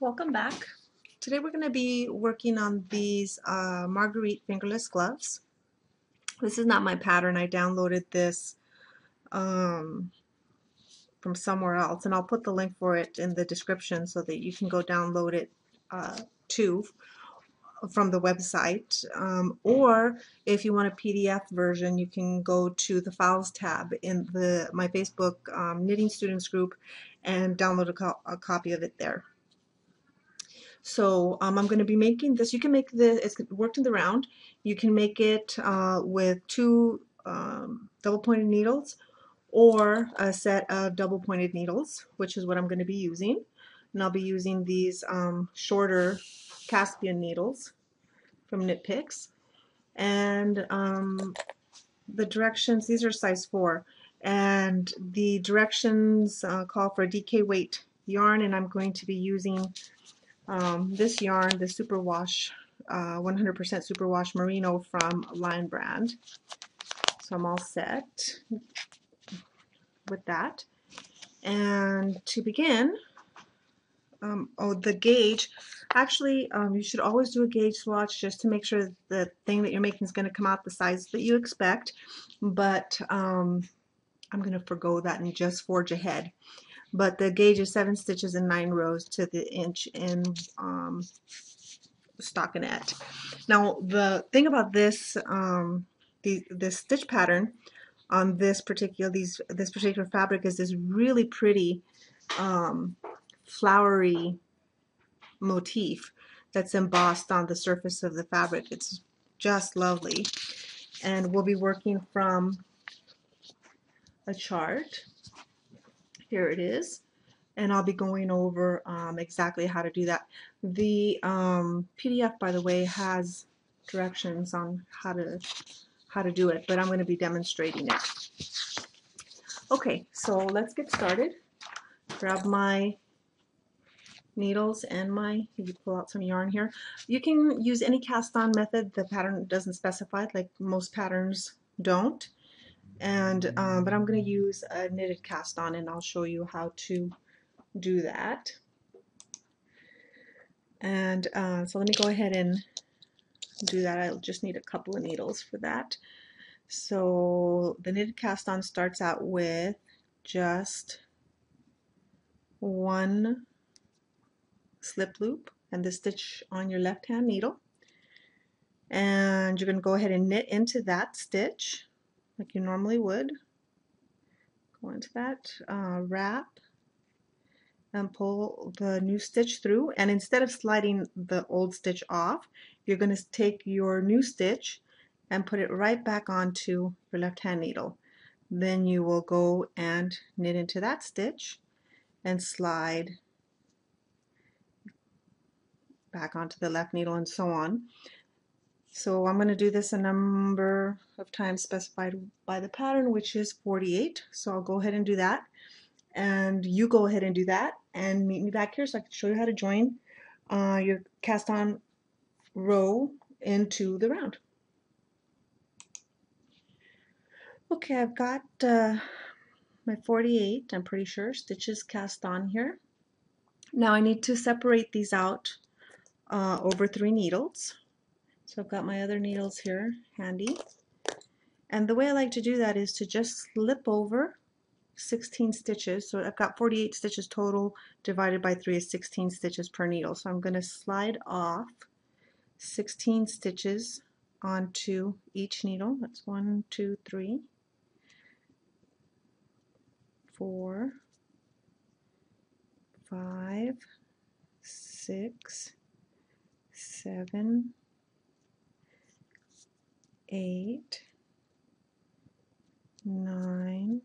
Welcome back. Today we're going to be working on these Margarete fingerless gloves. This is not my pattern. I downloaded this from somewhere else, and I'll put the link for it in the description so that you can go download it too from the website. Or if you want a PDF version, you can go to the files tab in my Facebook knitting students group and download a copy of it there. So I'm going to be making this. You can make this, it's worked in the round. You can make it with two double pointed needles or a set of double pointed needles, which is what I'm going to be using. And I'll be using these shorter Caspian needles from Knit Picks. And the directions, these are size 4. And the directions call for DK weight yarn, and I'm going to be using this yarn, the superwash, 100% superwash merino from Line Brand. So I'm all set with that. And to begin, the gauge. Actually, you should always do a gauge swatch just to make sure that the thing that you're making is going to come out the size that you expect. But I'm going to forgo that and just forge ahead. But the gauge is 7 stitches and 9 rows to the inch in stockinette. Now the thing about this this stitch pattern on this particular fabric is this really pretty flowery motif that's embossed on the surface of the fabric. It's just lovely, and we'll be working from a chart. Here it is, and I'll be going over exactly how to do that. The PDF, by the way, has directions on how to do it, but I'm going to be demonstrating it. Okay, so let's get started. Grab my needles and you pull out some yarn here. You can use any cast on method. The pattern doesn't specify, like most patterns don't. And but I'm going to use a knitted cast on, and I'll show you how to do that. And so let me go ahead and do that. I'll just need a couple of needles for that. So the knitted cast on starts out with just one slip loop and the stitch on your left hand needle, and you're going to go ahead and knit into that stitch like you normally would. Go into that, wrap, and pull the new stitch through, and instead of sliding the old stitch off, you're going to take your new stitch and put it right back onto your left hand needle. Then you will go and knit into that stitch and slide back onto the left needle, and so on. So I'm going to do this a number of times specified by the pattern, which is 48. So I'll go ahead and do that, and you go ahead and do that, and meet me back here so I can show you how to join your cast on row into the round. Okay, I've got my 48, I'm pretty sure, stitches cast on here. Now I need to separate these out over 3 needles. So I've got my other needles here handy. And the way I like to do that is to just slip over 16 stitches. So I've got 48 stitches total, divided by 3 is 16 stitches per needle. So I'm going to slide off 16 stitches onto each needle. That's 1, 2, 3, 4, 5, 6, 7, 8, 9,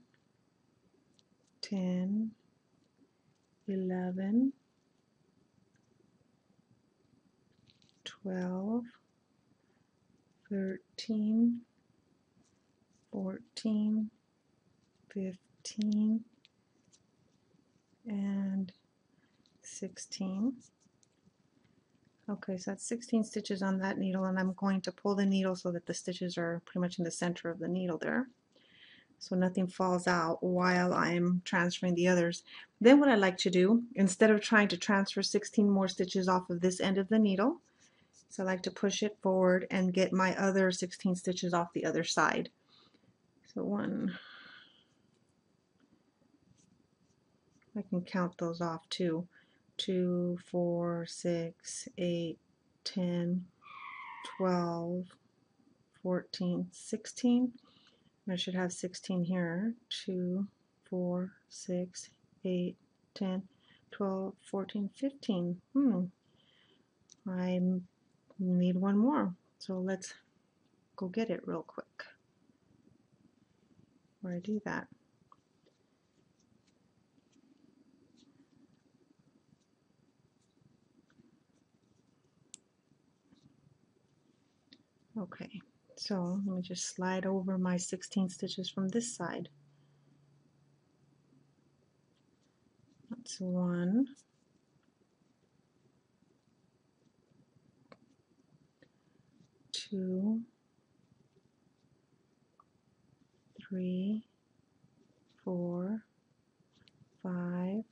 10, 11, 12, 13, 14, 15, and 16. Okay, so that's 16 stitches on that needle, and I'm going to pull the needle so that the stitches are pretty much in the center of the needle there. so nothing falls out while I'm transferring the others. Then what I like to do, instead of trying to transfer 16 more stitches off of this end of the needle, so I like to push it forward and get my other 16 stitches off the other side. So one, I can count those off too. 2, 4, 6, 8, 10, 12, 14, 16. I should have 16 here. 2, 4, 6, 8, 10, 12, 14, 15. I need one more. So let's go get it real quick. Where I do that. Okay, so let me just slide over my 16 stitches from this side. That's 1, 2, 3, 4, 5,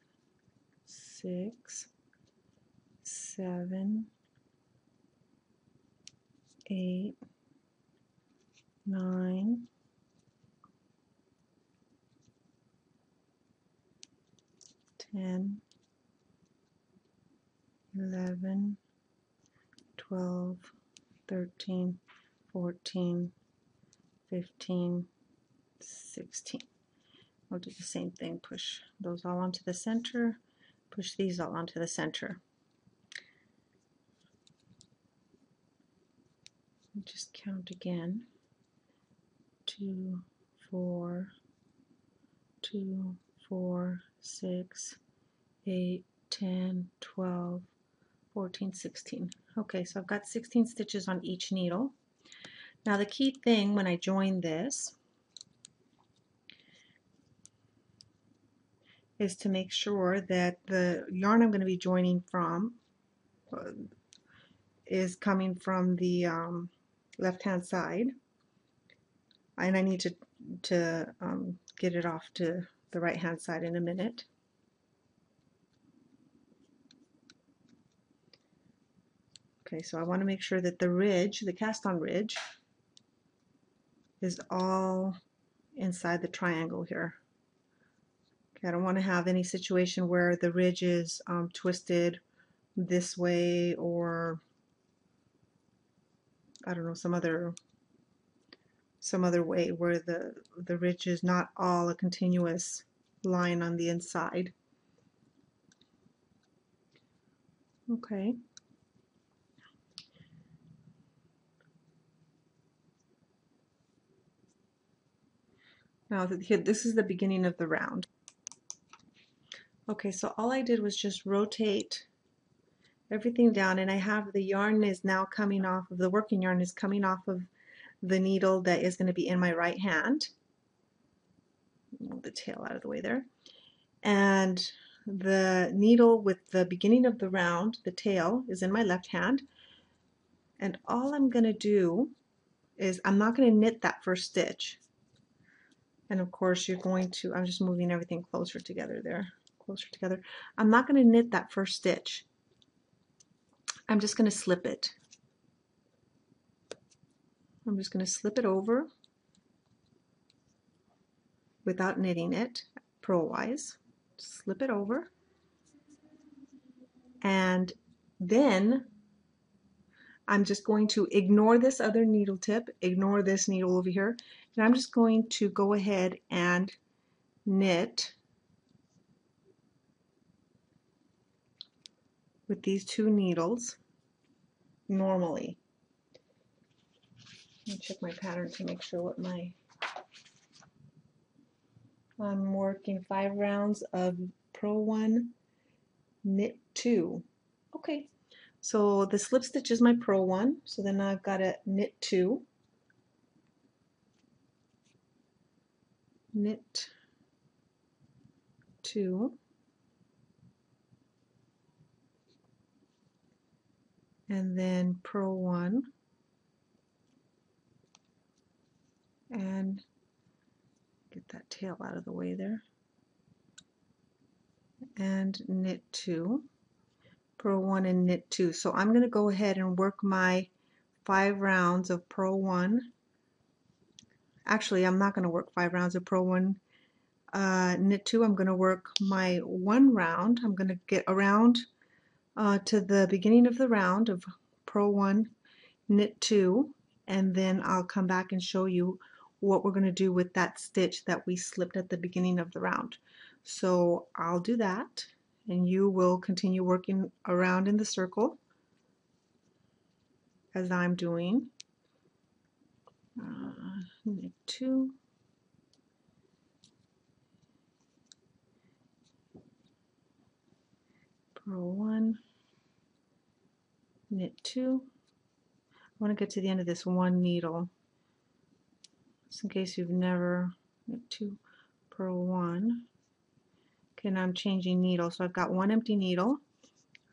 6, 7, 8, 9, 10, 11, 12, 13, 14, 15, 16. I'll do the same thing, push those all onto the center, push these all onto the center. Just count again. 2, 4, 2, 4, 6, 8, 10, 12, 14, 16. Okay, so I've got 16 stitches on each needle. Now the key thing when I join this is to make sure that the yarn I'm going to be joining from is coming from the left hand side, and I need to get it off to the right hand side in a minute. Okay, so I want to make sure that the ridge, the cast on ridge, is all inside the triangle here. Okay, I don't want to have any situation where the ridge is twisted this way, or I don't know, some other way where the ridge is not all a continuous line on the inside. Okay. Now this is the beginning of the round. Okay, so all I did was just rotate everything down, and I have the yarn is now coming off of the working yarn is coming off of the needle that is going to be in my right hand. Move the tail out of the way there. And the needle with the beginning of the round, the tail, is in my left hand. And all I'm going to do is I'm not going to knit that first stitch. And of course you're going to, I'm just moving everything closer together there, closer together. I'm not going to knit that first stitch. I'm just going to slip it. I'm just going to slip it over without knitting it, purlwise. Slip it over. And then I'm just going to ignore this other needle tip, ignore this needle over here, and I'm just going to go ahead and knit with these two needles normally. Let me check my pattern to make sure what I'm working 5 rounds of purl 1, knit 2. Okay, so the slip stitch is my purl 1, so then I've got to knit 2, knit 2, and then purl 1, and get that tail out of the way there. And knit 2, purl 1 and knit 2. So I'm going to go ahead and work my 5 rounds of purl 1. Actually, I'm not going to work 5 rounds of purl 1 knit 2. I'm going to work my 1 round. I'm going to get around to the beginning of the round of purl 1 knit 2, and then I'll come back and show you what we're going to do with that stitch that we slipped at the beginning of the round. So I'll do that, and you will continue working around in the circle as I'm doing. Knit 2, purl 1, knit 2. I want to get to the end of this 1 needle, just in case you've never. Knit 2, purl 1. Okay, now I'm changing needle, so I've got 1 empty needle.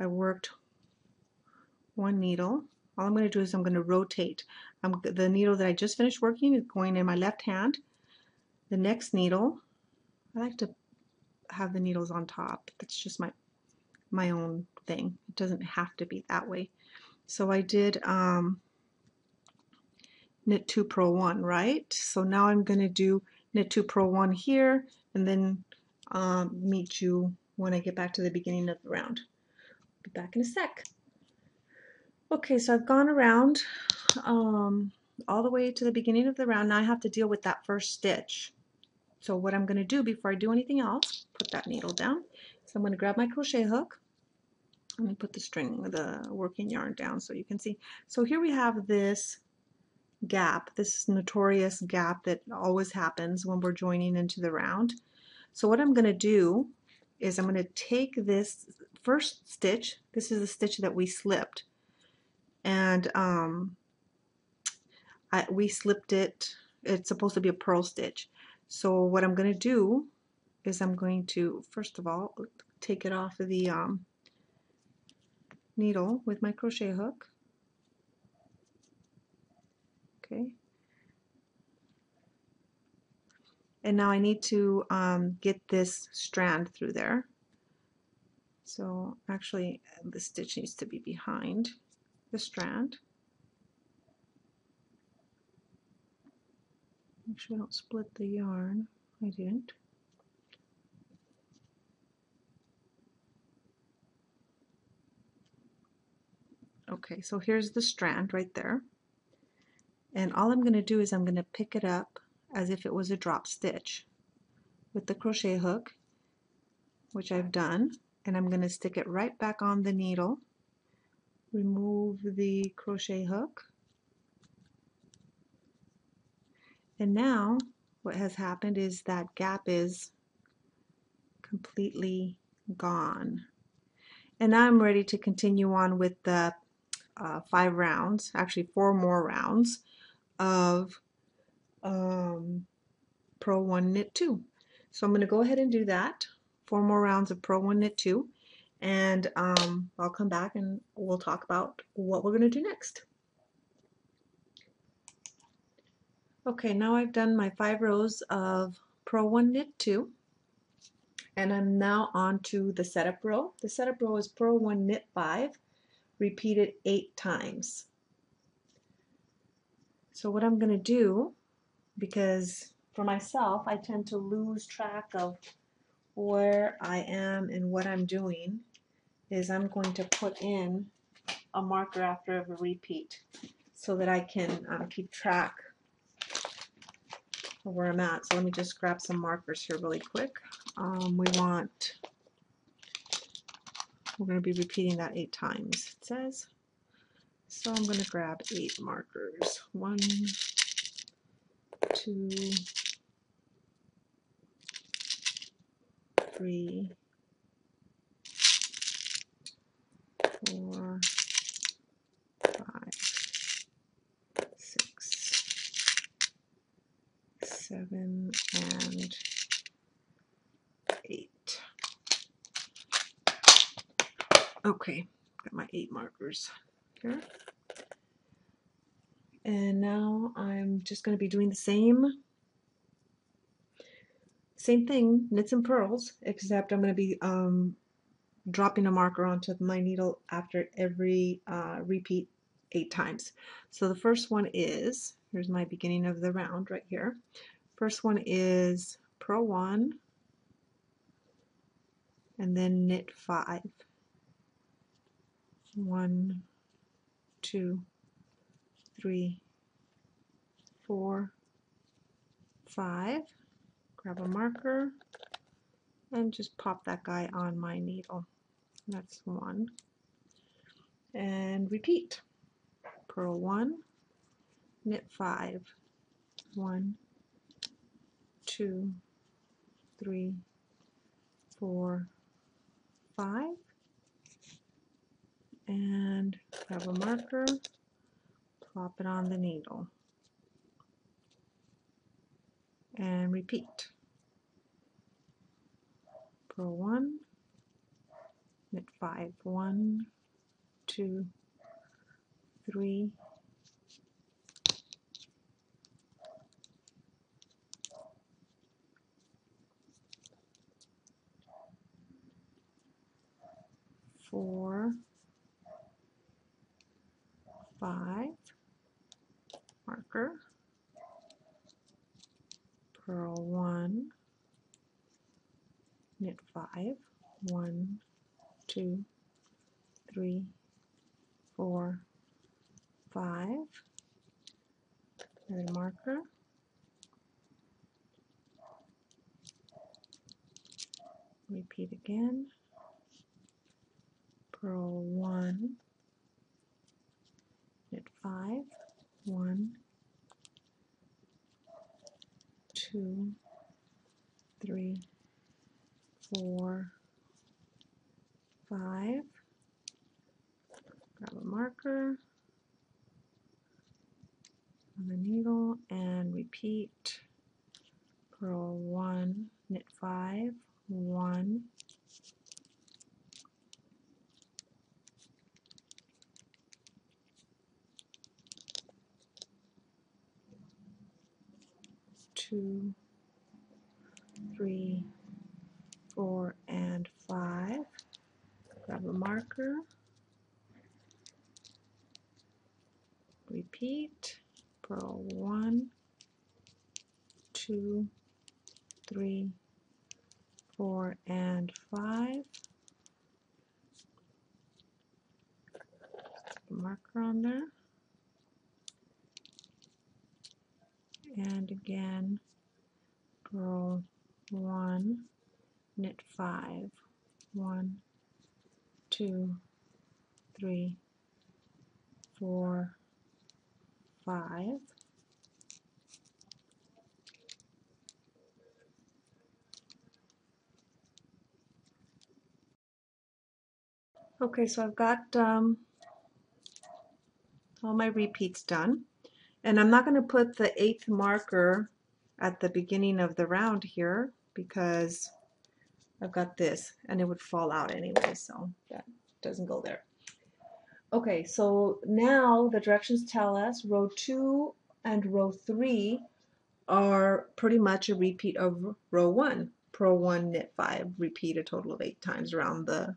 I worked 1 needle. All I'm going to do is I'm going to rotate. The needle that I just finished working is going in my left hand. The next needle, I like to have the needles on top. That's just my own thing. It doesn't have to be that way. So I did knit 2, purl 1, right? So now I'm going to do knit 2, purl 1 here, and then meet you when I get back to the beginning of the round. Be back in a sec. Okay, so I've gone around all the way to the beginning of the round. Now I have to deal with that first stitch. So what I'm going to do before I do anything else, put that needle down. So I'm going to grab my crochet hook. Let me put the working yarn down so you can see. So here we have this gap, this notorious gap that always happens when we're joining into the round. So what I'm going to do is I'm going to take this first stitch. This is the stitch that we slipped, and we slipped it. It's supposed to be a purl stitch. So what I'm going to do is I'm going to first of all take it off of the needle with my crochet hook. Okay. And now I need to get this strand through there. So actually the stitch needs to be behind the strand. Make sure I don't split the yarn. I didn't. Okay, so here's the strand right there. And all I'm going to do is I'm going to pick it up as if it was a drop stitch with the crochet hook, which I've done, and I'm going to stick it right back on the needle. Remove the crochet hook. And now what has happened is that gap is completely gone. And now I'm ready to continue on with the 5 rounds, actually 4 more rounds of purl 1 knit 2. So I'm going to go ahead and do that, 4 more rounds of purl 1 knit 2, and I'll come back and we'll talk about what we're going to do next. Okay, now I've done my 5 rows of purl 1 knit 2, and I'm now on to the setup row. The setup row is purl 1 knit 5, repeated 8 times. So what I'm going to do, because for myself I tend to lose track of where I am and what I'm doing, is I'm going to put in a marker after every repeat so that I can keep track of where I'm at. So let me just grab some markers here really quick. We're going to be repeating that 8 times, it says. So I'm going to grab 8 markers. 1, 2, 3, 4, 5, 6, 7, and 8. Okay, got my 8 markers here. And now I'm just going to be doing the same Same thing, knits and purls, except I'm going to be dropping a marker onto my needle after every repeat 8 times. So the first one is, here's my beginning of the round right here. First one is purl 1 and then knit 5. 1, 2, 3, 4, 5. Grab a marker and just pop that guy on my needle. That's 1. And repeat. Purl 1, knit 5. 1, 2, 3, 4, 5. And grab a marker, plop it on the needle. And repeat. Purl 1, knit 5. 1, 2, 3, 4, 5. Marker. Purl 1, knit 5. 1, 2, 3, 4, 5. And a marker. Repeat again. Purl 1, knit 5. 1, 2, 3, 4, 5. Grab a marker on the needle and repeat. Purl 1, knit 5. 1, 2, 3, 4, and 5. Grab a marker. Repeat. Purl 1, 2, 3, 4, and 5. Stick a marker on there. And again, purl 1, knit 5. 1, 2, 3, 4, 5. Okay, so I've got all my repeats done, and I'm not going to put the 8th marker at the beginning of the round here because I've got this and it would fall out anyway, so that doesn't go there. Okay, so now the directions tell us row 2 and row 3 are pretty much a repeat of row 1. Purl 1, knit 5, repeat a total of 8 times around the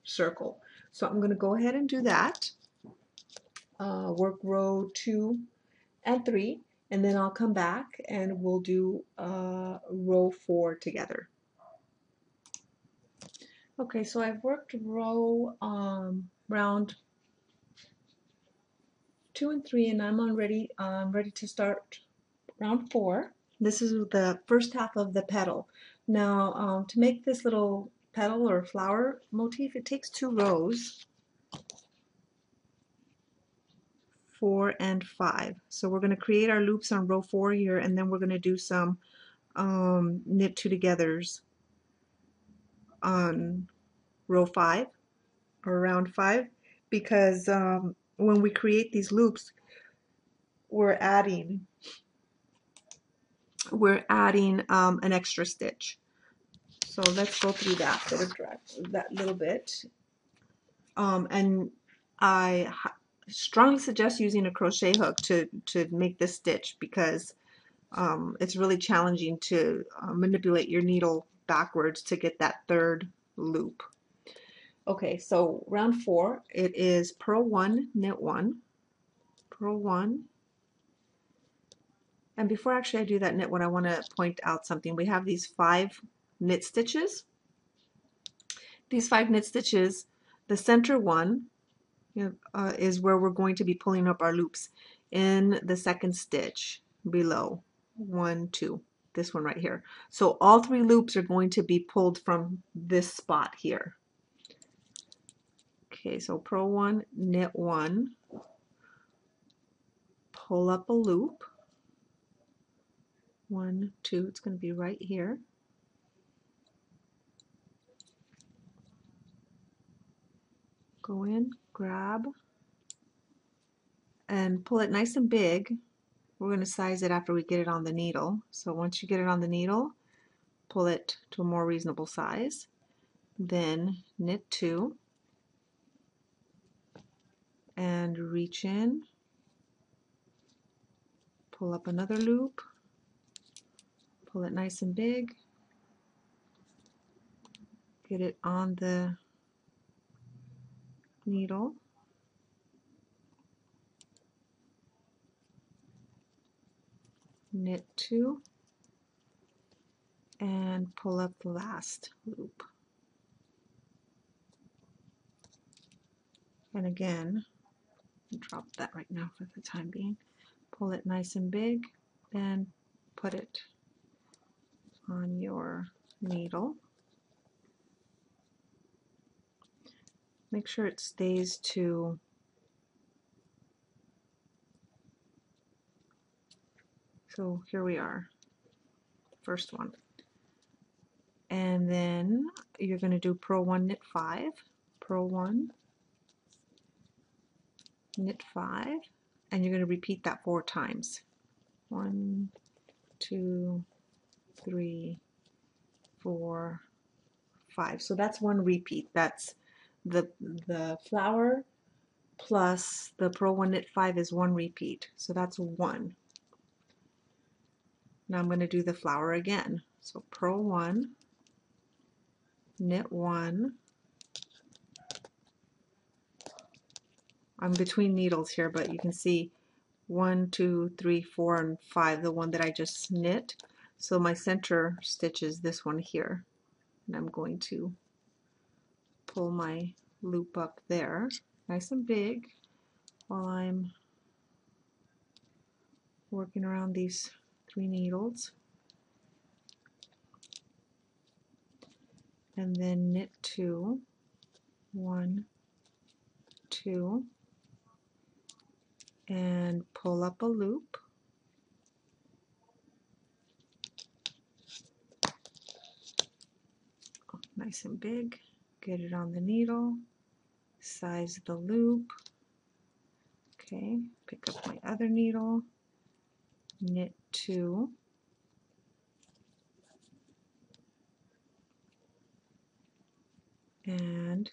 circle. So I'm going to go ahead and do that. Work row 2 and 3, and then I'll come back and we'll do row 4 together. Okay, so I've worked row round 2 and 3, and I'm ready to start round 4. This is the first half of the petal. Now, to make this little petal or flower motif, it takes 2 rows, 4 and 5. So we're going to create our loops on row 4 here, and then we're going to do some knit 2 togethers on row 5 or round 5, because when we create these loops, we're adding an extra stitch. So let's go through that little bit. And I strongly suggest using a crochet hook to make this stitch, because it's really challenging to manipulate your needle backwards to get that third loop. Okay, so round 4, it is purl 1, knit 1, purl 1. And before actually I do that knit 1, I want to point out something. We have these 5 knit stitches. These 5 knit stitches, the center one is where we're going to be pulling up our loops in the second stitch below. 1, 2, this one right here. So all 3 loops are going to be pulled from this spot here. Okay, so purl 1, knit 1, pull up a loop. 1, 2, it's going to be right here. Go in, grab, and pull it nice and big. We're going to size it after we get it on the needle. So once you get it on the needle, pull it to a more reasonable size. Then knit 2 and reach in, pull up another loop, pull it nice and big, get it on the needle, knit 2 and pull up the last loop. And again, drop that right now for the time being. Pull it nice and big and put it on your needle. Make sure it stays to so here we are, first one. And then you're going to do purl 1, knit 5, purl 1, knit 5, and you're going to repeat that 4 times. 1, 2, 3, 4, 5. So that's one repeat. That's the flower plus the purl 1, knit 5 is one repeat. So that's 1. Now I'm going to do the flower again. So purl 1, knit 1. I'm between needles here, but you can see 1, 2, 3, 4, and 5, the one that I just knit. So my center stitch is this one here. And I'm going to pull my loop up there, nice and big, while I'm working around these 3 needles. And then knit 2, 1, 2, and pull up a loop. Nice and big. Get it on the needle, size the loop. Okay, pick up my other needle, knit 2, and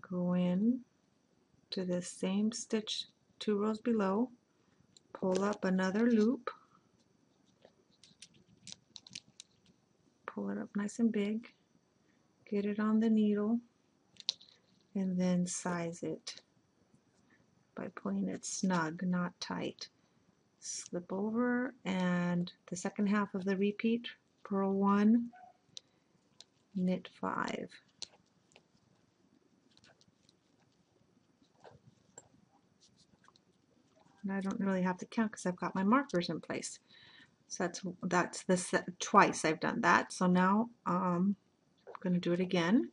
go in to the same stitch 2 rows below, pull up another loop, pull it up nice and big, get it on the needle, and then size it by pulling it snug, not tight. Slip over, and the second half of the repeat, purl 1, knit 5. And I don't really have to count because I've got my markers in place. So that's the twice I've done that. So now I'm going to do it again.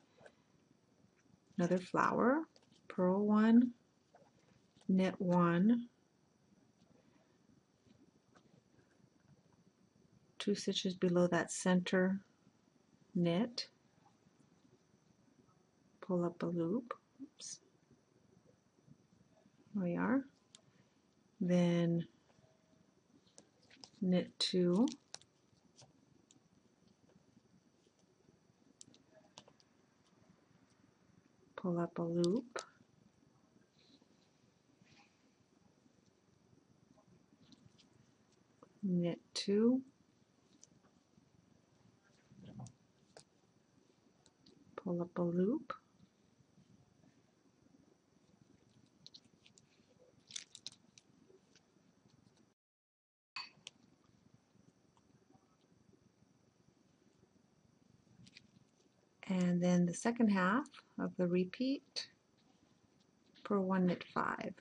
Another flower, purl 1, knit 1, 2 stitches below that center knit, pull up a loop. Oops. There we are. Then knit 2, pull up a loop, knit 2, pull up a loop, and then the second half of the repeat, purl 1, knit 5,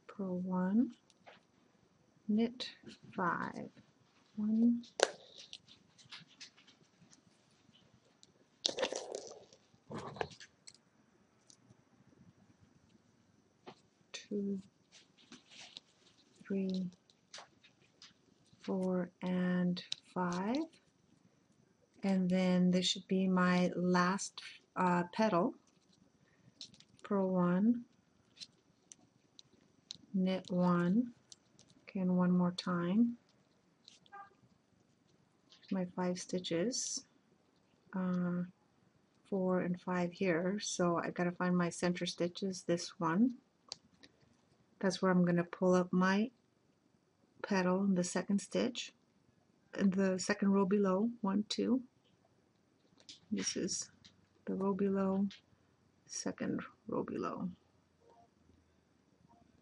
purl 1, knit 5, 1, 2, 3, 4, and 5, and then this should be my last petal, purl 1, knit 1, again one more time, my 5 stitches, 4 and 5 here, so I've got to find my center stitches, this one, that's where I'm going to pull up my petal in the second stitch, in the second row below, 1, 2, this is the row below, second row below,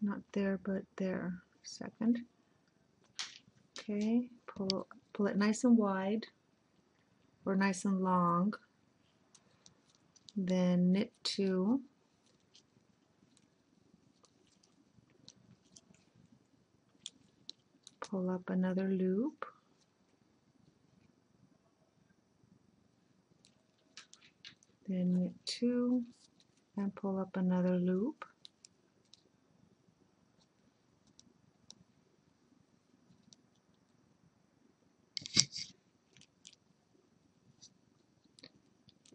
not there but there, second, okay, pull it nice and wide, or nice and long, then knit 2, pull up another loop, then knit 2, and pull up another loop,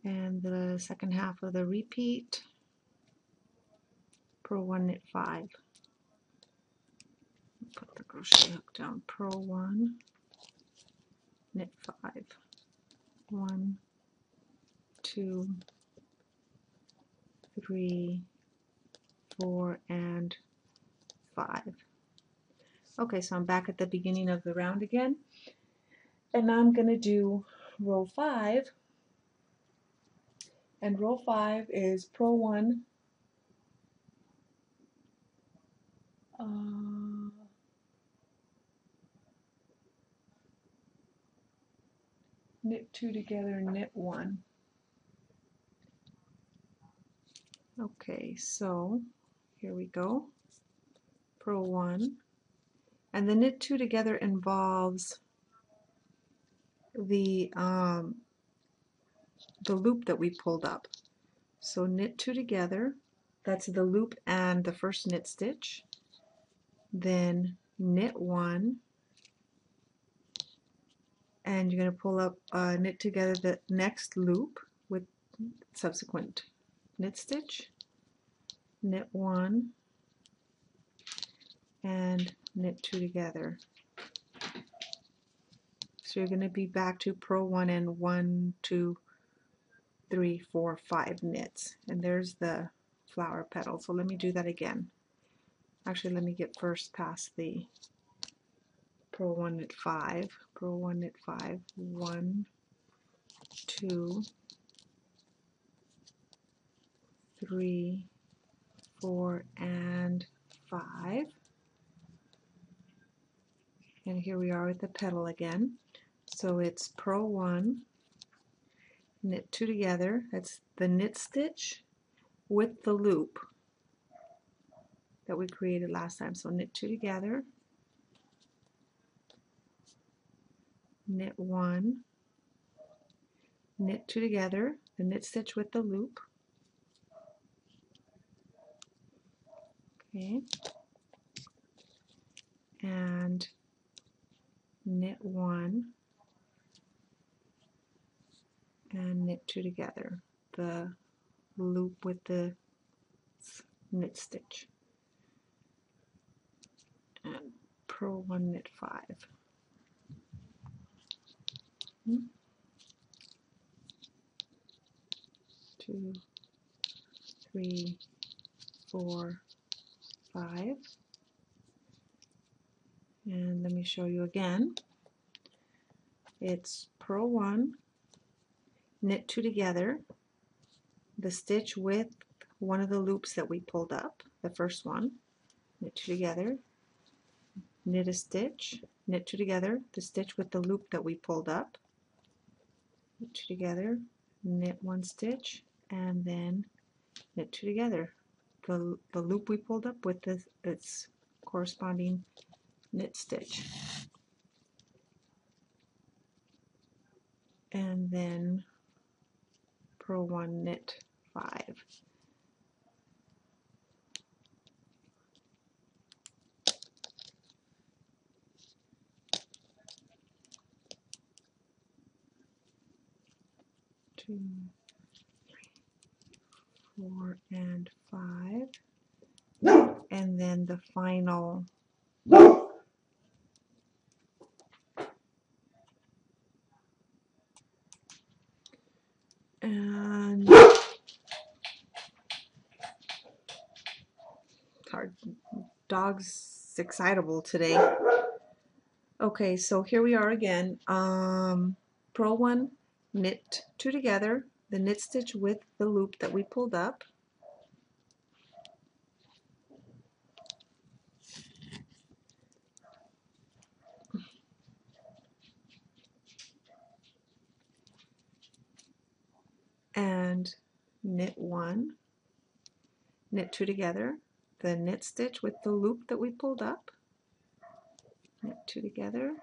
and the second half of the repeat, purl 1, knit 5, put the crochet hook down, purl 1, knit 5, 1, 2, 3, 4, and 5. Okay, so I'm back at the beginning of the round again, and now I'm going to do row 5, and row 5 is purl 1, knit 2 together, knit 1. Okay, so here we go, purl 1, and the knit 2 together involves the loop that we pulled up. So knit 2 together, that's the loop and the first knit stitch, then knit 1, and you're going to pull up, knit together the next loop with subsequent knit stitch, knit 1, and knit 2 together. So you're going to be back to purl 1 and 1, 2, 3, 4, 5 knits, and there's the flower petal. So let me do that again. Actually, let me get first past the purl 1, knit 5, purl 1, knit 5, 1, 2, 3, 4, and 5. And here we are with the petal again. So it's purl 1, knit 2 together, that's the knit stitch with the loop that we created last time. So knit 2 together, knit 1, knit 2 together, the knit stitch with the loop, okay, and knit 1, and knit 2 together, the loop with the knit stitch, and purl 1, knit 5. 2, 3, 4, 5, and let me show you again. It's purl 1, knit 2 together, the stitch with one of the loops that we pulled up, the first one, knit 2 together, knit a stitch, knit 2 together, the stitch with the loop that we pulled up, knit 2 together, knit 1 stitch, and then knit 2 together. The loop we pulled up with its corresponding knit stitch. And then purl 1, knit 5. Two, 4, and 5, and then the final and our dog's excitable today. Okay, so here we are again. Purl 1, knit 2 together, the knit stitch with the loop that we pulled up, and knit 1, knit 2 together, the knit stitch with the loop that we pulled up, knit 2 together,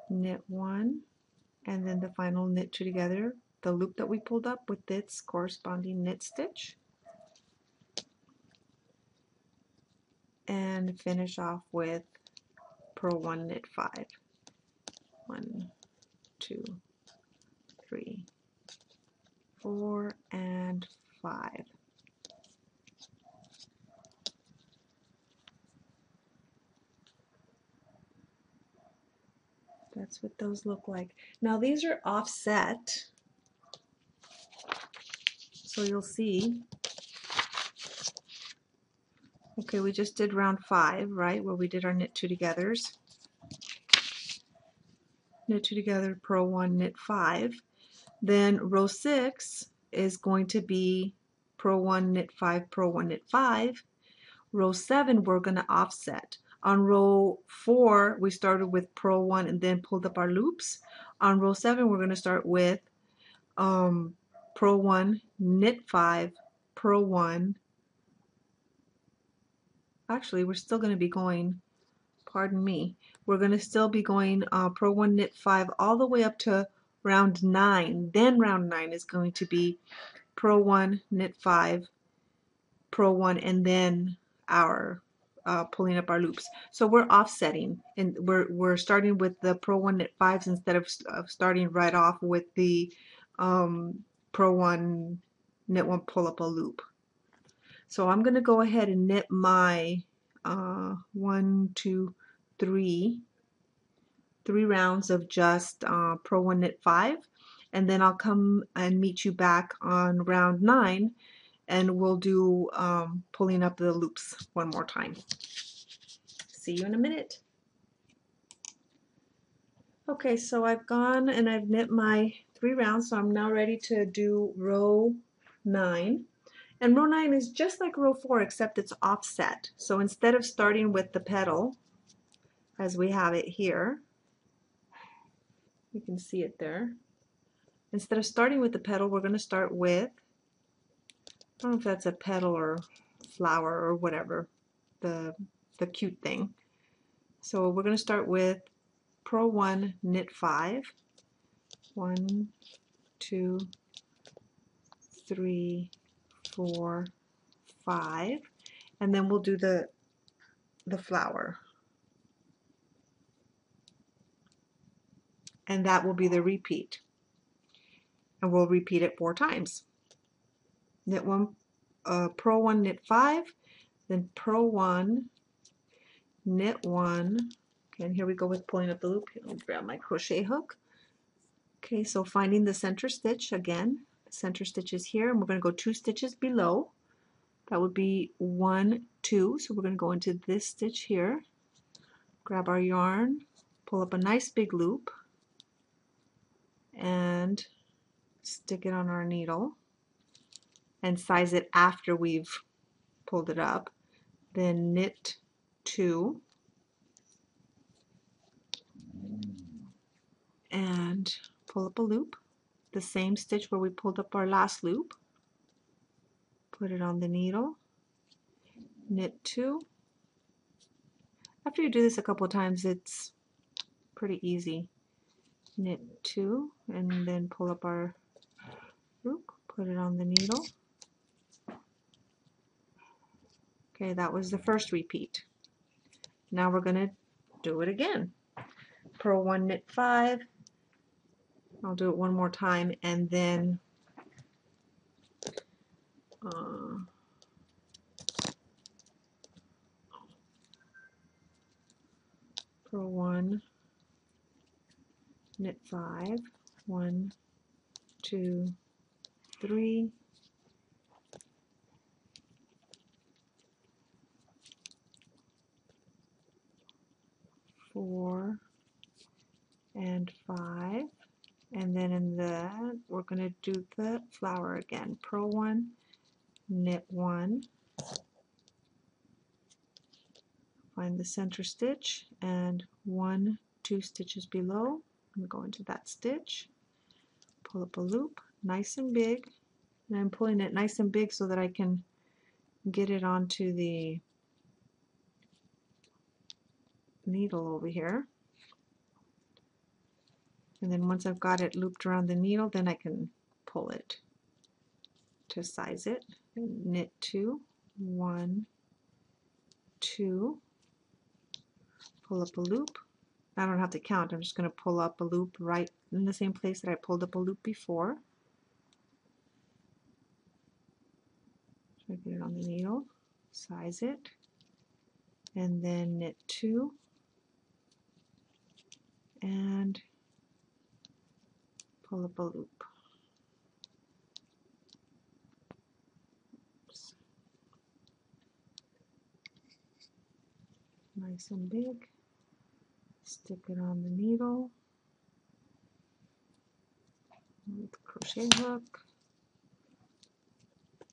knit 1, and then the final knit 2 together, the loop that we pulled up with its corresponding knit stitch, and finish off with purl 1, knit 5. 1, 2, 3, 4, and 5. That's what those look like. Now these are offset, so you'll see. Okay, we just did round 5, right, where we did our knit 2 togethers. Knit 2 together, purl 1, knit 5. Then row 6 is going to be purl 1, knit 5, purl 1, knit 5. Row 7 we're going to offset. On row 4 we started with purl 1 and then pulled up our loops. On row 7 we're going to start with purl 1, knit 5, purl 1. Actually, we're still going to be going, pardon me, we're going to still be going purl 1, knit 5 all the way up to round 9. Then round 9 is going to be purl 1, knit 5, purl 1, and then our pulling up our loops. So we're offsetting, and we're starting with the purl 1, knit 5s instead of starting right off with the purl 1, knit 1, pull up a loop. So I'm going to go ahead and knit my 1, 2, 3 rounds of just purl 1, knit 5, and then I'll come and meet you back on round 9, and we'll do pulling up the loops one more time. See you in a minute. Okay, so I've gone and I've knit my 3 rounds, so I'm now ready to do row 9. And row 9 is just like row 4, except it's offset. So instead of starting with the petal, as we have it here, you can see it there. Instead of starting with the petal, we're going to start with, I don't know if that's a petal or flower or whatever, the cute thing. So we're going to start with purl 1, knit 5. 1, 2, 3, 4, 5, and then we'll do the flower, and that will be the repeat, and we'll repeat it 4 times. Knit 1, purl 1, knit 5, then purl 1, knit 1, okay, and here we go with pulling up the loop. Here, let me grab my crochet hook. Okay, so finding the center stitch again. The center stitch is here, and we're going to go 2 stitches below. That would be 1, 2. So we're going to go into this stitch here, grab our yarn, pull up a nice big loop and stick it on our needle and size it after we've pulled it up. Then knit 2 and pull up a loop, the same stitch where we pulled up our last loop, put it on the needle, knit 2. After you do this a couple of times, it's pretty easy. Knit 2 and then pull up our loop, put it on the needle. Okay, that was the first repeat. Now we're going to do it again. Purl 1, knit 5. I'll do it one more time and then purl 1, knit 5, 1, 2, 3, 4, and 5, and then in the we're going to do the flower again. Purl 1, knit 1, find the center stitch, and 1, 2 stitches below, and go into that stitch, pull up a loop nice and big, and I'm pulling it nice and big so that I can get it onto the needle over here. And then once I've got it looped around the needle, then I can pull it to size it. And knit 2, 1, 2, pull up a loop. I don't have to count, I'm just going to pull up a loop right in the same place that I pulled up a loop before. So I get it on the needle, size it, and then knit 2, and pull up a loop. Oops. Nice and big. Stick it on the needle with the crochet hook,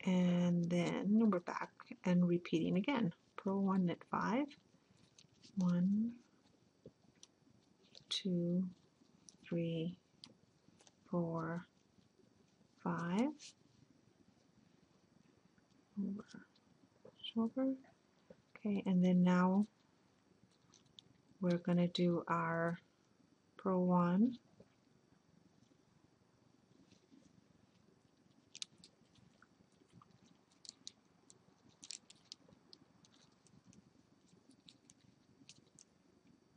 and then we're back and repeating again. Purl 1, knit 5, 1, 2, 3, 4, 5, over, shoulder. Okay, and then now we're going to do our purl 1,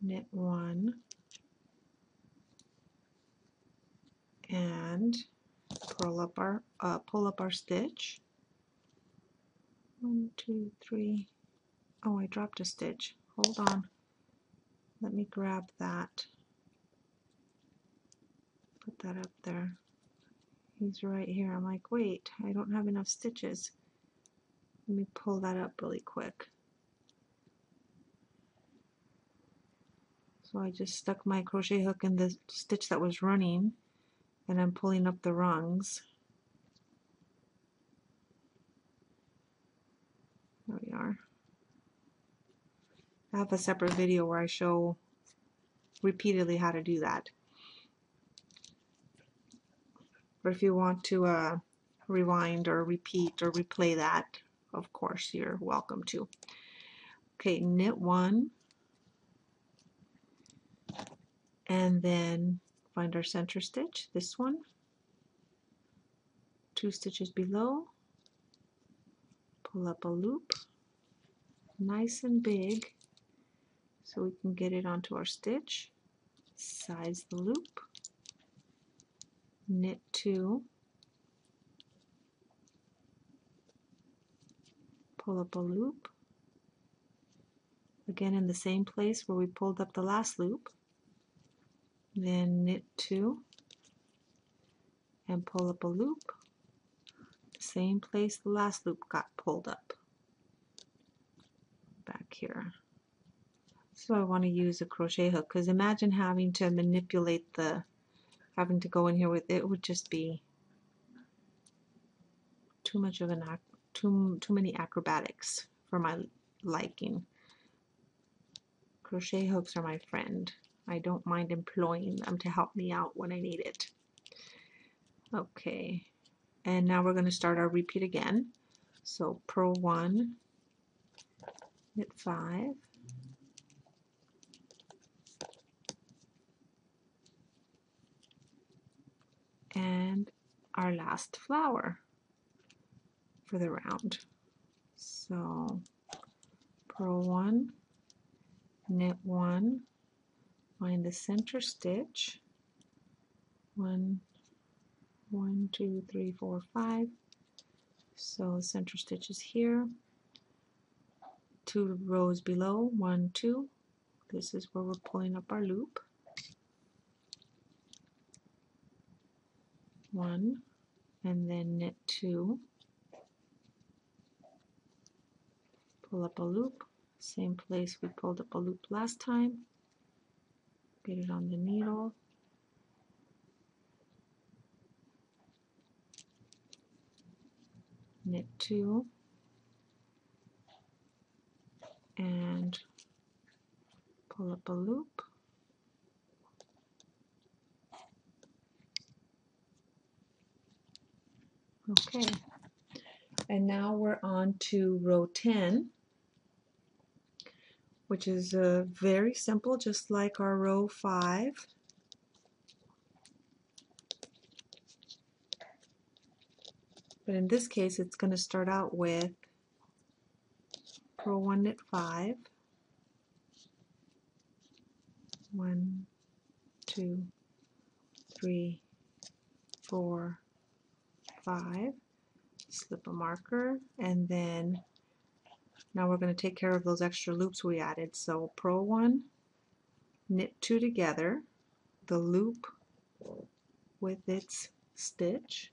knit 1, and pull up our stitch. 1, 2, 3. Oh, I dropped a stitch. Hold on. Let me grab that. Put that up there. He's right here. I'm like, wait, I don't have enough stitches. Let me pull that up really quick. So I just stuck my crochet hook in the stitch that was running, and I'm pulling up the rungs. There we are. I have a separate video where I show repeatedly how to do that. But if you want to rewind or repeat or replay that, of course, you're welcome to. Okay, knit 1, and then find our center stitch, this one, 2 stitches below, pull up a loop, nice and big, so we can get it onto our stitch, size the loop, knit 2, pull up a loop, again in the same place where we pulled up the last loop, then knit 2, and pull up a loop, same place the last loop got pulled up, back here. So I want to use a crochet hook, because imagine having to manipulate having to go in here with it would just be too much of too many acrobatics for my liking. Crochet hooks are my friend. I don't mind employing them to help me out when I need it. Okay, and now we're going to start our repeat again. So purl 1, knit 5, and our last flower for the round. So purl 1, knit 1, find the center stitch, 1, 1, 2, 3, 4, 5. So the center stitch is here, 2 rows below, 1, 2. This is where we're pulling up our loop. 1, and then knit 2, pull up a loop, same place we pulled up a loop last time, get it on the needle, knit 2, and pull up a loop, okay, and now we're on to row 10, which is very simple, just like our row 5. But in this case, it's going to start out with purl 1, knit 5, 1, 2, 3, 4, 5, slip a marker, and then now we're going to take care of those extra loops we added. So purl 1, knit 2 together, the loop with its stitch,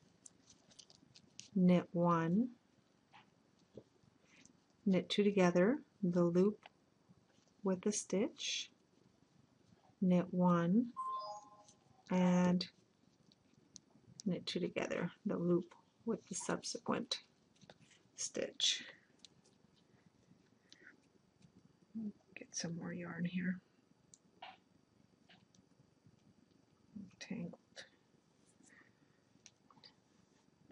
knit 1, knit 2 together, the loop with the stitch, knit 1, and knit 2 together, the loop with the subsequent stitch. Get some more yarn here. Tangled.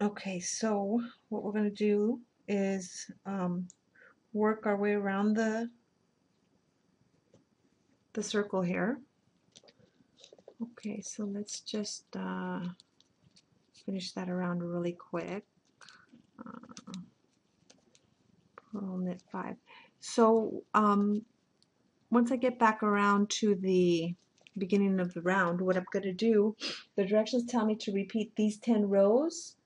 Okay, so what we're going to do is work our way around the circle here. Okay, so let's just finish that around really quick. Purl, knit 5. So once I get back around to the beginning of the round, what I'm going to do, the directions tell me to repeat these 10 rows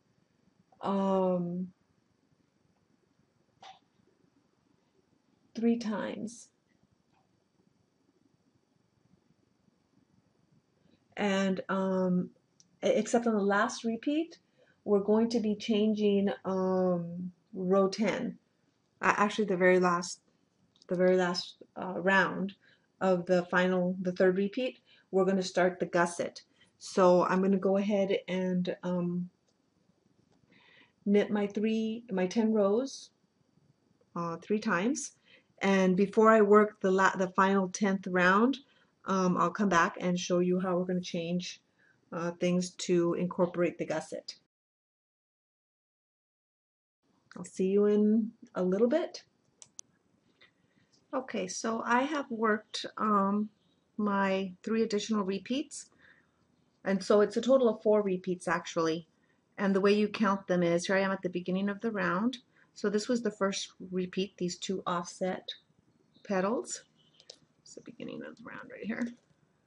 3 times. And except on the last repeat, we're going to be changing row 10. Actually, the very last round of the third repeat, we're going to start the gusset. So I'm going to go ahead and knit my 10 rows 3 times, and before I work the final 10th round, I'll come back and show you how we're going to change things to incorporate the gusset. I'll see you in a little bit. Okay, so I have worked my 3 additional repeats, and so it's a total of 4 repeats actually. And the way you count them is, here I am at the beginning of the round. So this was the first repeat, these 2 offset petals. It's the beginning of the round right here.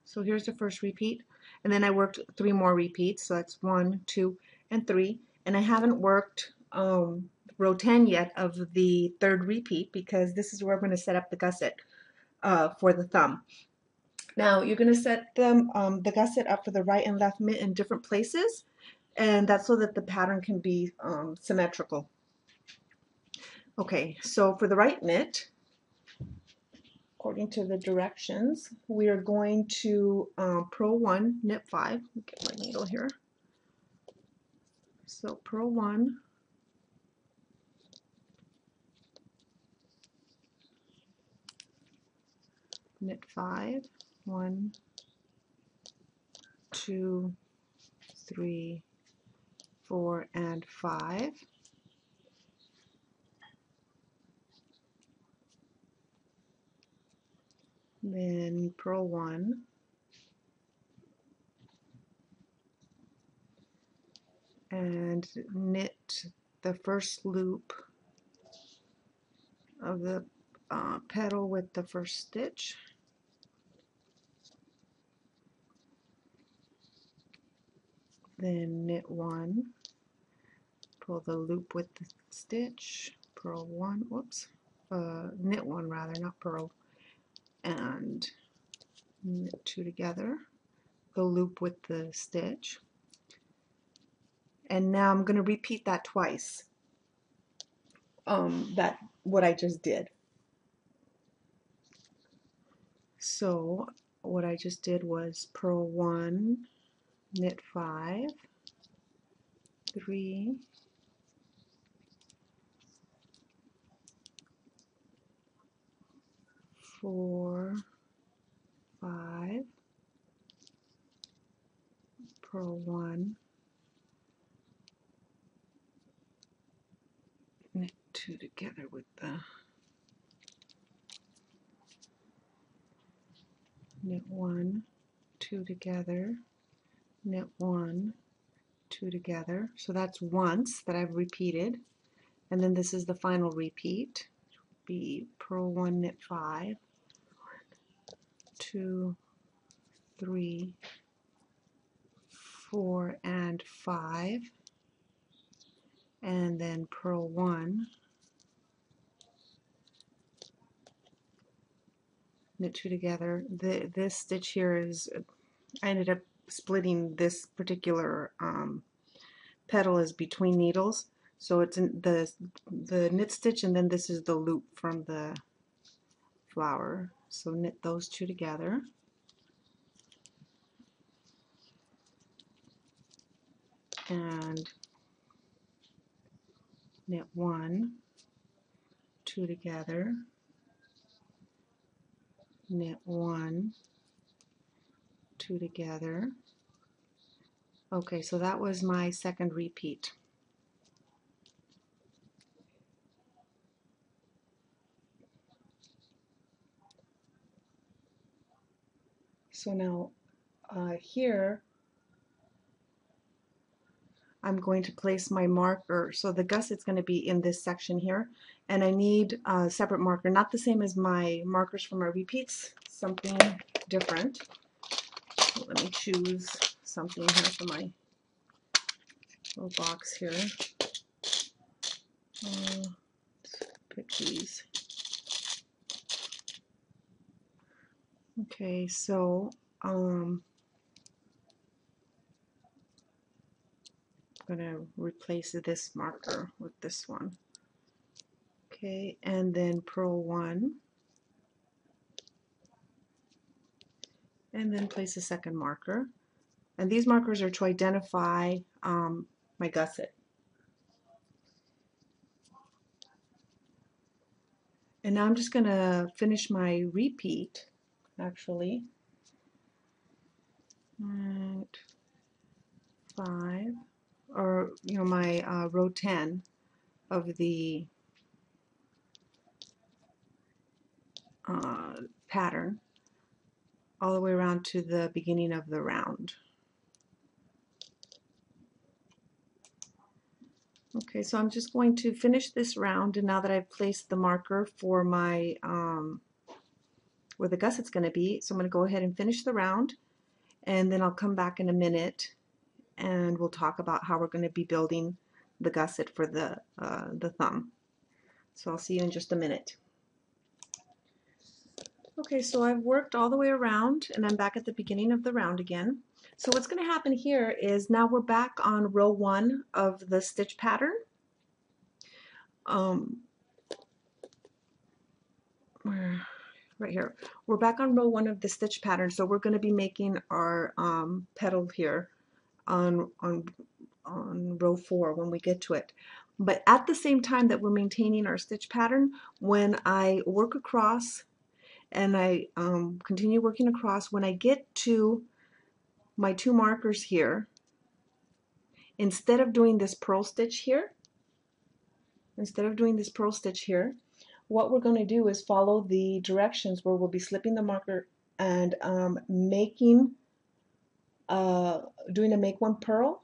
So here's the first repeat, and then I worked 3 more repeats, so that's 1, 2, and 3. And I haven't worked row 10 yet of the third repeat, because this is where I'm going to set up the gusset for the thumb. Now you're going to set the gusset up for the right and left mitt in different places, and that's so that the pattern can be symmetrical. Okay, so for the right mitt, according to the directions, we are going to purl 1, knit 5. Let me get my needle here. So purl 1, knit 5, 1, 2, 3, 4, and 5. Then purl 1, and knit the first loop of the petal with the first stitch. Then knit 1, pull the loop with the stitch, purl 1, whoops, knit 1 rather, not purl, and knit 2 together, the loop with the stitch. And now I'm going to repeat that twice, what I just did. So what I just did was purl 1, knit 5, 3, 4, 5, purl 1, knit 2 together with the knit 1, 2 together, knit 1, 2 together. So that's once that I've repeated, and then this is the final repeat. Be purl 1, knit 5, 2, 3, 4, and 5, and then purl 1, knit 2 together. This stitch here is, I ended up splitting this particular petal is between needles, so it's in the knit stitch, and then this is the loop from the flower. So knit those two together, and knit 1, 2 together, knit 1, 2 together. Okay, so that was my second repeat. So now here I'm going to place my marker. So the gusset's going to be in this section here, and I need a separate marker, not the same as my markers for my repeats, something different. So let me choose something here for my little box here. Let's pick these. Okay, so I'm going to replace this marker with this one. Okay, and then purl 1, and then place a second marker. And these markers are to identify my gusset. And now I'm just going to finish my repeat, actually. Right, 5, or my row 10 of the pattern, all the way around to the beginning of the round. Okay, so I'm just going to finish this round, and now that I've placed the marker for my where the gusset's going to be, so I'm going to go ahead and finish the round, and then I'll come back in a minute and we'll talk about how we're going to be building the gusset for the thumb. So I'll see you in just a minute. Okay, so I've worked all the way around, and I'm back at the beginning of the round again. So what's going to happen here is now we're back on row 1 of the stitch pattern. Where right here. We're back on row 1 of the stitch pattern, so we're going to be making our petal here on row 4 when we get to it. But at the same time that we're maintaining our stitch pattern, when I work across and I continue working across, when I get to my 2 markers here, instead of doing this purl stitch here, what we're going to do is follow the directions where we'll be slipping the marker and doing a make 1 purl,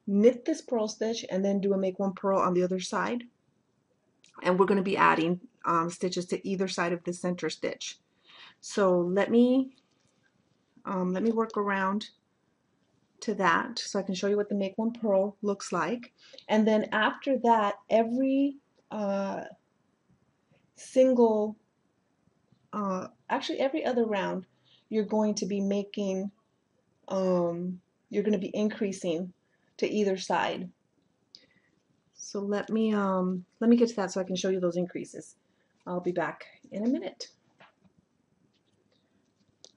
knit this purl stitch, and then do a make 1 purl on the other side. And we're going to be adding stitches to either side of the center stitch. So let me work around to that so I can show you what the make 1 purl looks like. And then after that, every actually every other round, you're going to be making, you're going to be increasing to either side. So let me get to that so I can show you those increases. I'll be back in a minute.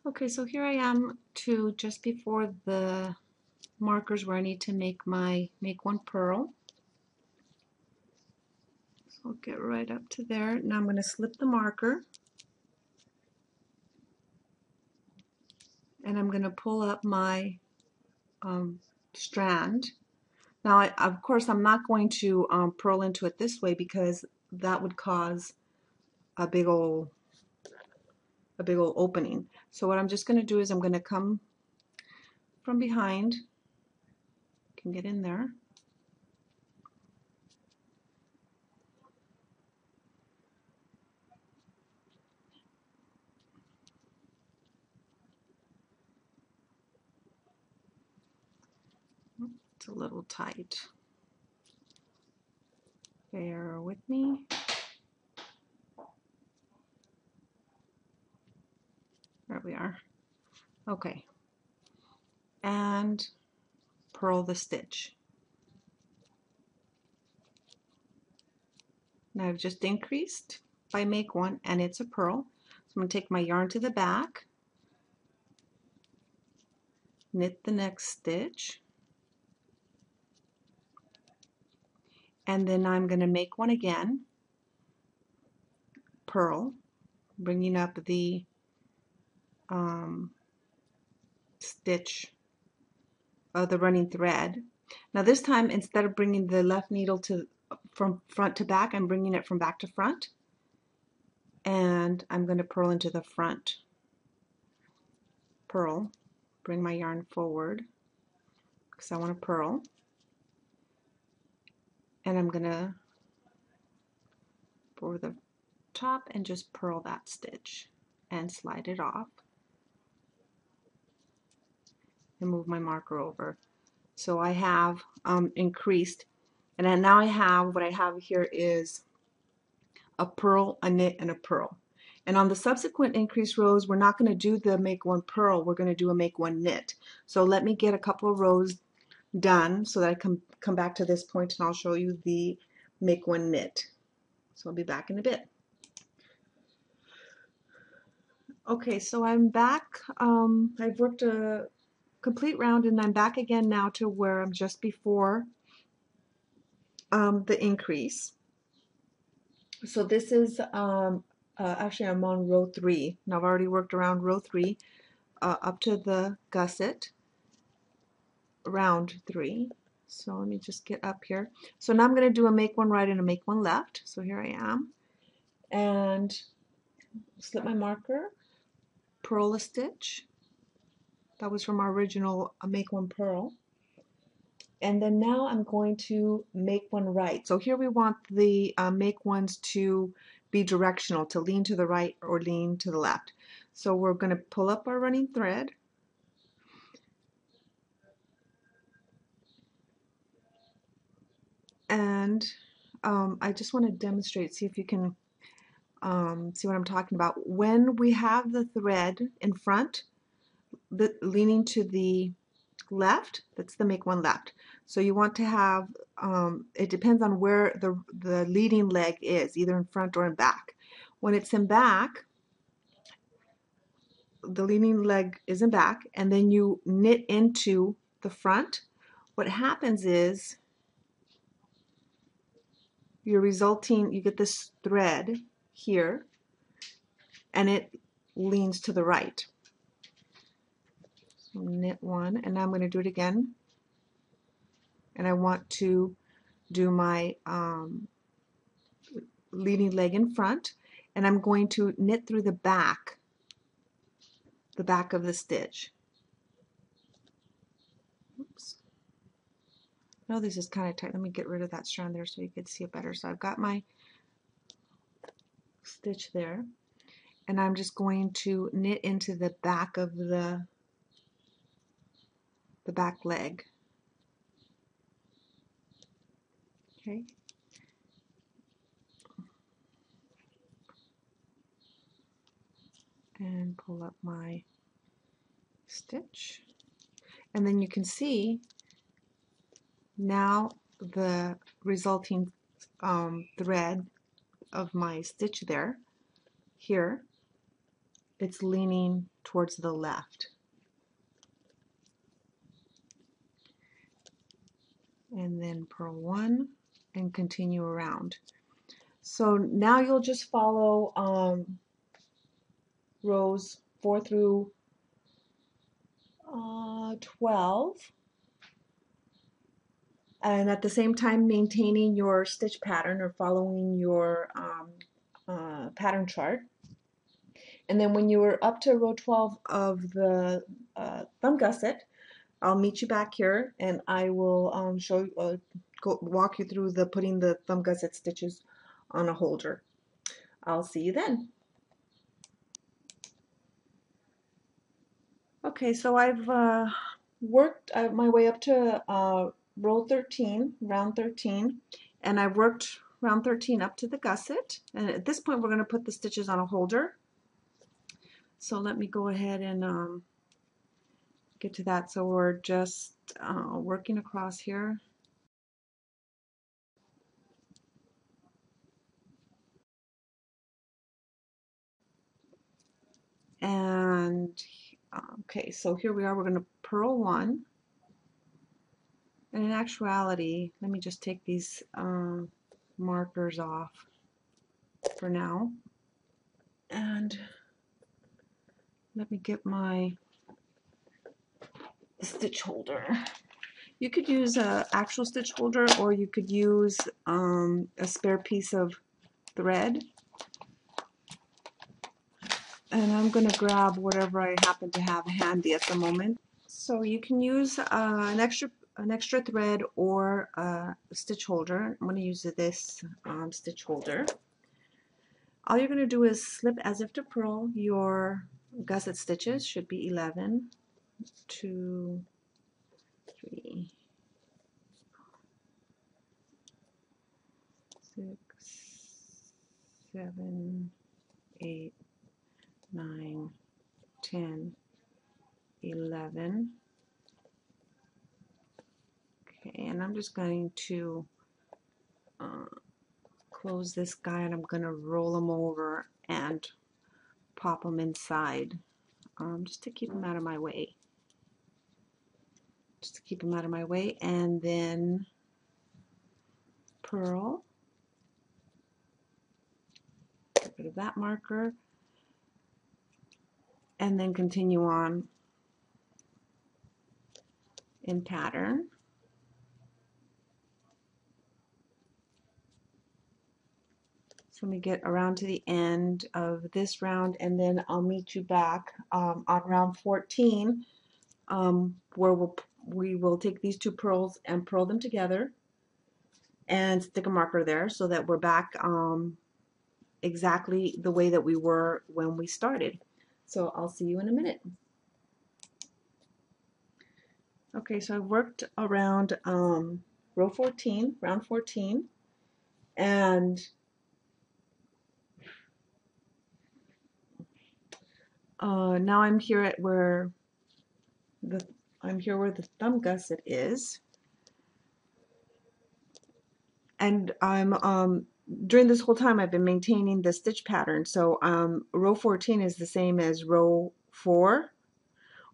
Okay, so here I am to just before the markers where I need to make my make 1 purl. So I'll get right up to there. Now I'm going to slip the marker and I'm going to pull up my strand. Now, of course, I'm not going to purl into it this way because that would cause a big old opening. So what I'm just going to do is I'm going to come from behind, can get in there, it's a little tight, bear with me. There we are. Okay, and purl the stitch. Now I've just increased by make 1 and it's a purl. So I'm going to take my yarn to the back, knit the next stitch, and then I'm going to make 1 again, purl, bringing up the stitch of the running thread. Now this time, instead of bringing the left needle from front to back, I'm bringing it from back to front, and I'm going to purl into the front. Purl, bring my yarn forward because I want to purl, and I'm going to for the top and just purl that stitch and slide it off and move my marker over. So I have increased, and then now I have what I have here is a purl, a knit, and a purl. And on the subsequent increased rows, we're not going to do the make 1 purl, we're going to do a make 1 knit. So let me get a couple of rows done so that I can come back to this point and I'll show you the make 1 knit. So I'll be back in a bit. Okay, so I'm back. I've worked a complete round and I'm back again now to where I'm just before the increase. So this is actually I'm on row 3. Now I've already worked around row 3 up to the gusset, round 3. So let me just get up here. So now I'm going to do a make 1 right and a make 1 left. So here I am, and slip my marker, purl a stitch. That was from our original make 1 purl. And then now I'm going to make 1 right. So here we want the make 1s to be directional, to lean to the right or lean to the left. So we're going to pull up our running thread, and I just want to demonstrate, see if you can see what I'm talking about. When we have the thread in front, leaning to the left, that's the make 1 left. So you want to have, it depends on where the leading leg is, either in front or in back. When it's in back, the leading leg is in back, and then you knit into the front. What happens is you get this thread here, and it leans to the right. So knit one, and now I'm going to do it again. And I want to do my leading leg in front, and I'm going to knit through the back of the stitch. Oops. No, this is kind of tight. Let me get rid of that strand there so you can see it better. So I've got my stitch there, and I'm just going to knit into the back of the back leg. Okay. And pull up my stitch. And then you can see now the resulting thread of my stitch there, here, it's leaning towards the left. And then purl one and continue around. So now you'll just follow rows 4 through 12, and at the same time maintaining your stitch pattern or following your pattern chart. And then when you are up to row 12 of the thumb gusset, I'll meet you back here, and I will walk you through putting the thumb gusset stitches on a holder. I'll see you then. Okay, so I've worked my way up to row 13, round 13, and I've worked round 13 up to the gusset. And at this point, we're going to put the stitches on a holder. So let me go ahead and get to that. So we're just working across here. And okay, so here we are. We're going to purl one. And in actuality, let me just take these markers off for now. And let me get my stitch holder. You could use an actual stitch holder, or you could use a spare piece of thread. And I'm going to grab whatever I happen to have handy at the moment. So you can use an extra thread or a stitch holder. I'm going to use this stitch holder. All you're going to do is slip as if to purl your gusset stitches. Should be 11, 2, 3, 6, 7, 8, 9, 10, 11. Okay, and I'm just going to close this guy, and I'm going to roll them over and pop them inside, just to keep them out of my way. And then purl. Get rid of that marker, and then continue on in pattern. So let me get around to the end of this round, and then I'll meet you back on round 14, where we will take these two purls and purl them together and stick a marker there so that we're back exactly the way that we were when we started. So I'll see you in a minute. Okay, so I've worked around row 14, round 14, and now I'm here at where the thumb gusset is, and I'm during this whole time I've been maintaining the stitch pattern. So row 14 is the same as row 4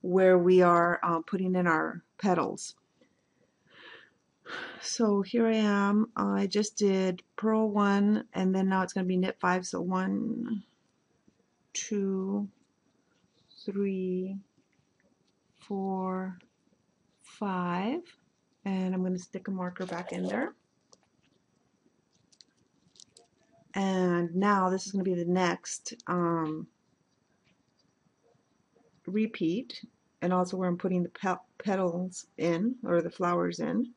where we are putting in our petals. So here I am. I just did purl 1 and then now it's going to be knit 5. So 1, 2, 3, 4, 5, and I'm going to stick a marker back in there. And now this is going to be the next repeat, and also where I'm putting the petals in, or the flowers in.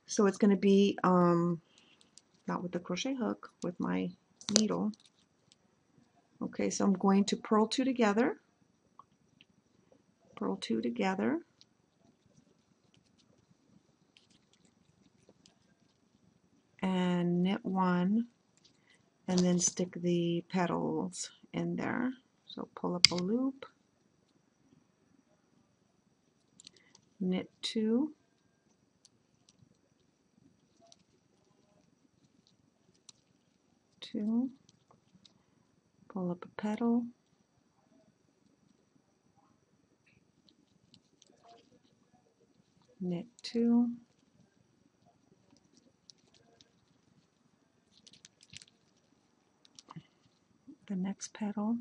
So it's going to be not with the crochet hook, with my needle. Okay, so I'm going to purl 2 together, purl 2 together, and knit 1, and then stick the petals in there. So pull up a loop, knit 2, pull up a petal, knit 2, the next petal,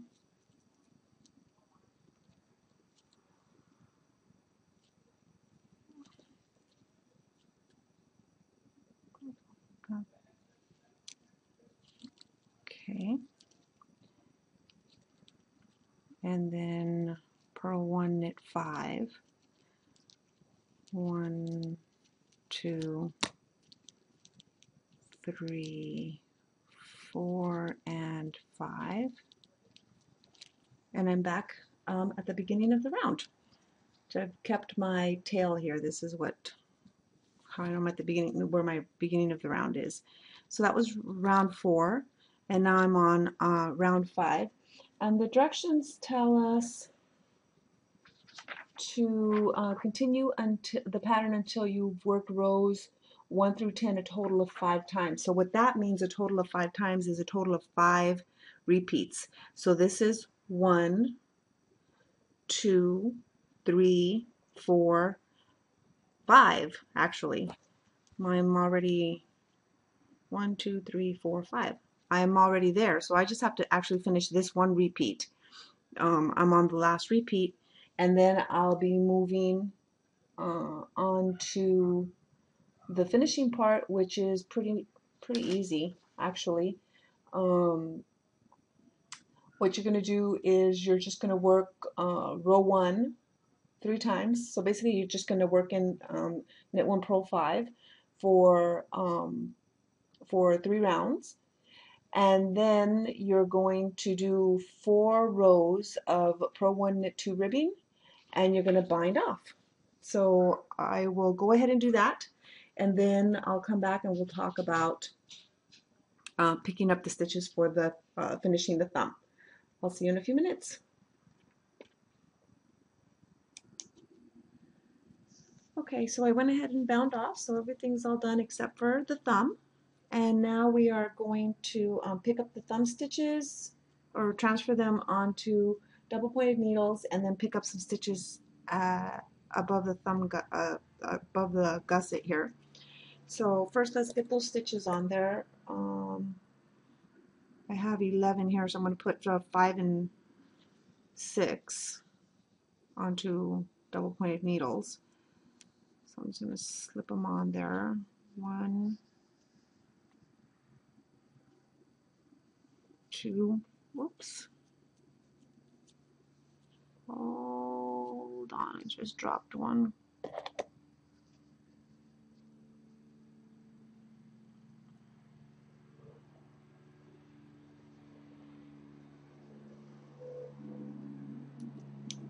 okay, and then purl 1, knit 5, 1, 2, 3, 4, and 5, and I'm back at the beginning of the round. So I've kept my tail here. This is how I'm at the beginning, where my beginning of the round is. So that was round 4, and now I'm on round 5, and the directions tell us to continue until the pattern until you've worked rows 1 through 10 a total of 5 times. So what that means, a total of 5 times, is a total of 5 repeats. So this is 1, 2, 3, 4, 5 actually. I'm already 1, 2, 3, 4, 5. I'm already there, so I just have to actually finish this one repeat. I'm on the last repeat, and then I'll be moving on to the finishing part, which is pretty easy actually. What you're going to do is you're just going to work row 1 3 times. So basically you're just going to work in knit 1, purl 5 for 3 rounds, and then you're going to do 4 rows of purl 1, knit 2 ribbing, and you're going to bind off. So I will go ahead and do that, and then I'll come back and we'll talk about picking up the stitches for the finishing the thumb. I'll see you in a few minutes. Okay, so I went ahead and bound off, so everything's all done except for the thumb. And now we are going to pick up the thumb stitches, or transfer them onto double pointed needles, and then pick up some stitches above the above the gusset here. So first let's get those stitches on there. I have 11 here, so I'm going to put 5 and 6 onto double pointed needles. So I'm just going to slip them on there. 1, 2, whoops. Hold on, I just dropped one.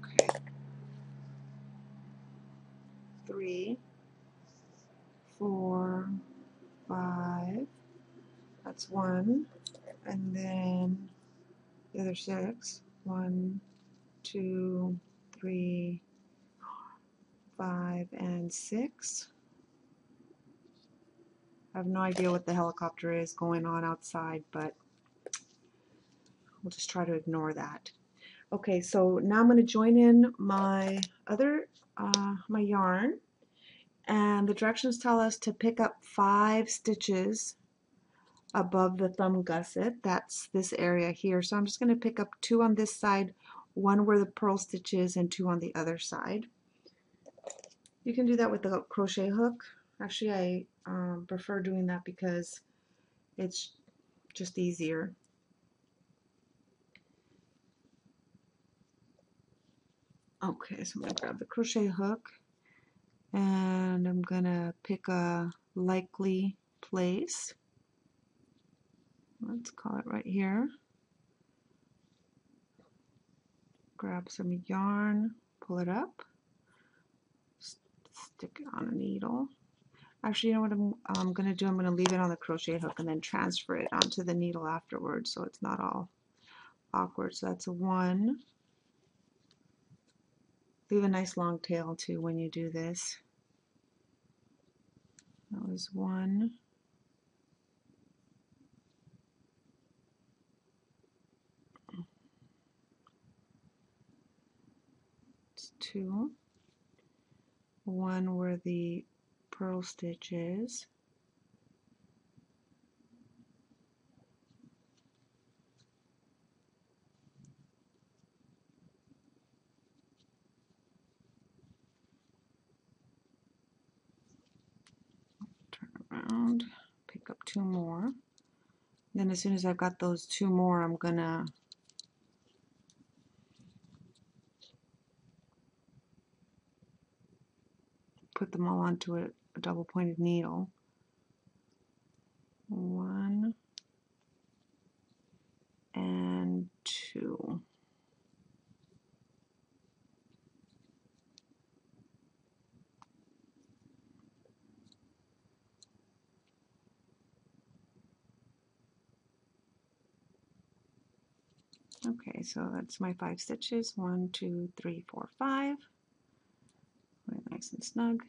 Okay. 3, 4, 5. That's 1. And then the other 6. 1, 2, 3, 5, and 6. I have no idea what the helicopter is going on outside, but we'll just try to ignore that. Okay, so now I'm going to join in my other my yarn, and the directions tell us to pick up 5 stitches above the thumb gusset. That's this area here. So I'm just going to pick up 2 on this side, 1 where the purl stitch is, and 2 on the other side. You can do that with the crochet hook. Actually, I prefer doing that because it's just easier. Okay, so I'm going to grab the crochet hook, and I'm going to pick a likely place. Let's call it right here. Grab some yarn, pull it up, stick it on a needle. Actually, you know what I'm going to do? I'm going to leave it on the crochet hook and then transfer it onto the needle afterwards so it's not all awkward. So that's a 1. Leave a nice long tail too when you do this. That was 1. It's 2. 1 where the purl stitch is. Turn around, pick up 2 more. Then as soon as I've got those 2 more, I'm gonna put them all onto a double pointed needle. 1 and 2. Okay, so that's my 5 stitches. 1, 2, 3, 4, 5. Put it nice and snug.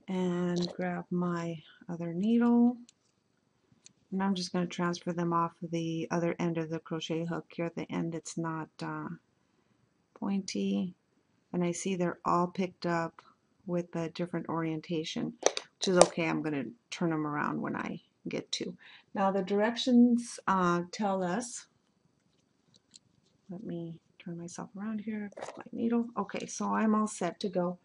And grab my other needle. And I'm just going to transfer them off the other end of the crochet hook. Here at the end it's not pointy. And I see they're all picked up with a different orientation, which is okay. I'm going to turn them around when I get to. Now the directions tell us, let me turn myself around here, my needle. Okay, so I'm all set to go.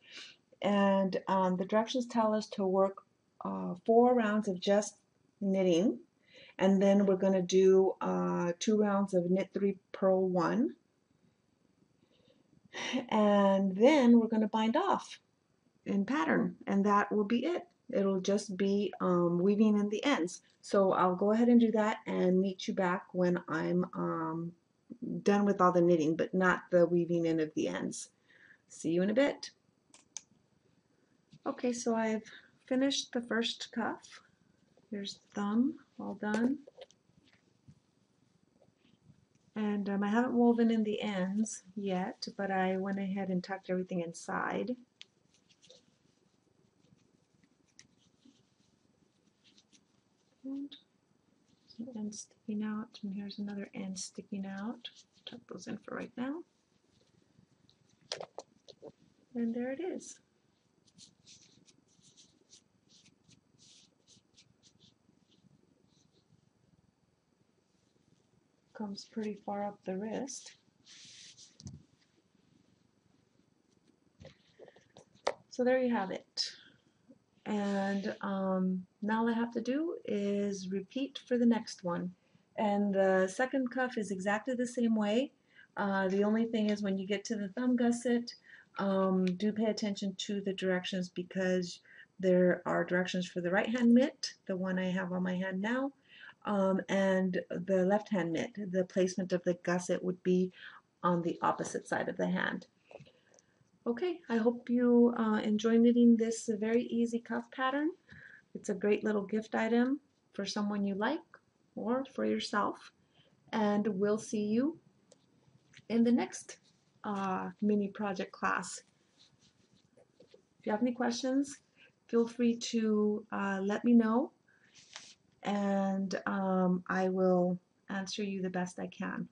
And the directions tell us to work 4 rounds of just knitting, and then we're going to do 2 rounds of knit 3, purl 1, and then we're going to bind off in pattern, and that will be it. It'll just be weaving in the ends. So I'll go ahead and do that and meet you back when I'm done with all the knitting, but not the weaving in of the ends. See you in a bit. Okay, so I've finished the first cuff. Here's the thumb, all done. And I haven't woven in the ends yet, but I went ahead and tucked everything inside. And some ends sticking out, and here's another end sticking out. Tuck those in for right now. And there it is. Comes pretty far up the wrist. So there you have it. And now all I have to do is repeat for the next one. And the second cuff is exactly the same way. The only thing is when you get to the thumb gusset, do pay attention to the directions, because there are directions for the right hand mitt, the one I have on my hand now, and the left hand mitt. The placement of the gusset would be on the opposite side of the hand. Okay, I hope you enjoy knitting this very easy cuff pattern. It's a great little gift item for someone you like or for yourself. And we'll see you in the next mini project class. If you have any questions, feel free to let me know, and I will answer you the best I can.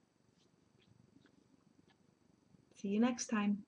See you next time.